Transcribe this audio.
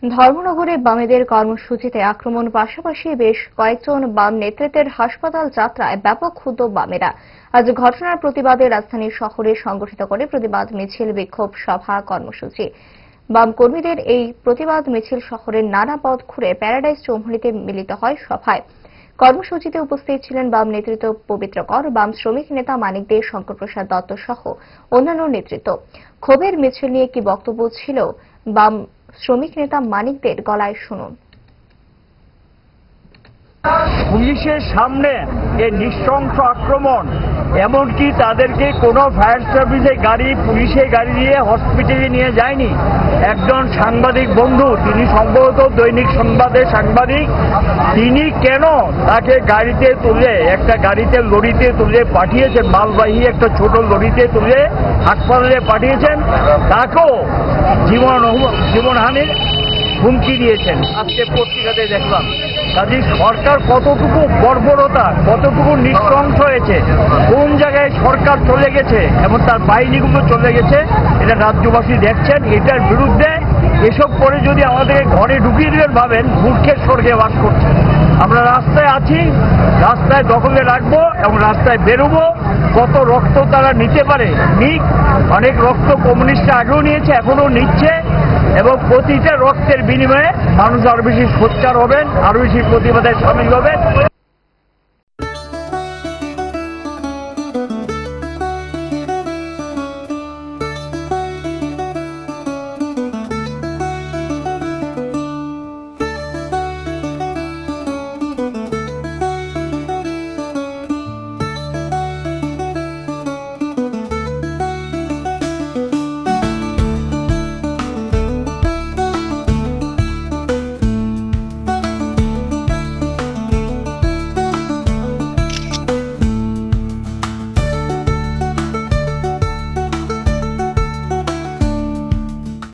ধর্মনগরে বামেদের কর্মসূচিতে আক্রমণ, পাশাপাশি বেশ কয়েকজন বাম নেতৃত্বের হাসপাতাল যাত্রায় ব্যাপক ক্ষুব্ধ বামেরা। আজ ঘটনার প্রতিবাদে রাজধানী শহরে সংগঠিত করে প্রতিবাদ মিছিল, বিক্ষোভ সভা, কর্মসূচি। বাম কর্মীদের এই প্রতিবাদ মিছিল শহরের নানা পথ ঘুরে প্যারাডাইস চৌমুহনীতে মিলিত হয় সভায়। কর্মসূচিতে উপস্থিত ছিলেন বাম নেতৃত্ব পবিত্র কর, বাম শ্রমিক নেতা মানিক দে, শঙ্কর প্রসাদ দত্ত সহ অন্যান্য নেতৃত্ব। ক্ষোভের মিছিল নিয়ে কি বক্তব্য ছিল বাম শ্রমিক নেতা মানিকদের গলায় শুনুন। পুলিশের সামনে এই নৃশংস আক্রমণ, এমনকি তাদেরকে কোনো ফায়ার সার্ভিসের গাড়ি, পুলিশের গাড়ি দিয়ে হসপিটালে নিয়ে যায়নি। একজন সাংবাদিক বন্ধু, তিনি সম্ভবত দৈনিক সংবাদের সাংবাদিক, তিনি কেন তাকে গাড়িতে তুলে, একটা গাড়িতে লরিতে তুলে পাঠিয়েছেন, মালবাহী একটা ছোট লরিতে তুলে হাসপাতালে পাঠিয়েছেন, তাকেও জীবনহানির হুমকি দিয়েছেন। আজকে পত্রিকাতে দেখলাম। কাজে সরকার কতটুকু বর্বরতা, কতটুকু নৃশংস হয়েছে, কোন জায়গায় সরকার চলে গেছে এবং তার বাহিনীগুলো চলে গেছে, এটা রাজ্যবাসী দেখছেন। এটার বিরুদ্ধে এসব করে যদি আমাদেরকে ঘরে ঢুকিয়ে দেবেন ভাবেন, মূর্খের স্বর্গে বাস করছে। আমরা রাস্তায় আছি, রাস্তায় দখলে রাখবো এবং রাস্তায় বেরোবো। কত রক্ত তারা নিতে পারে নিক, অনেক রক্ত কমিউনিস্টরা আগেও নিয়েছে, এখনো নিচ্ছে, এবং প্রতিটা রক্তের বিনিময়ে মানুষ আরো বেশি সোচ্চার হবেন, আরো বেশি প্রতিবাদে সামিল হবেন।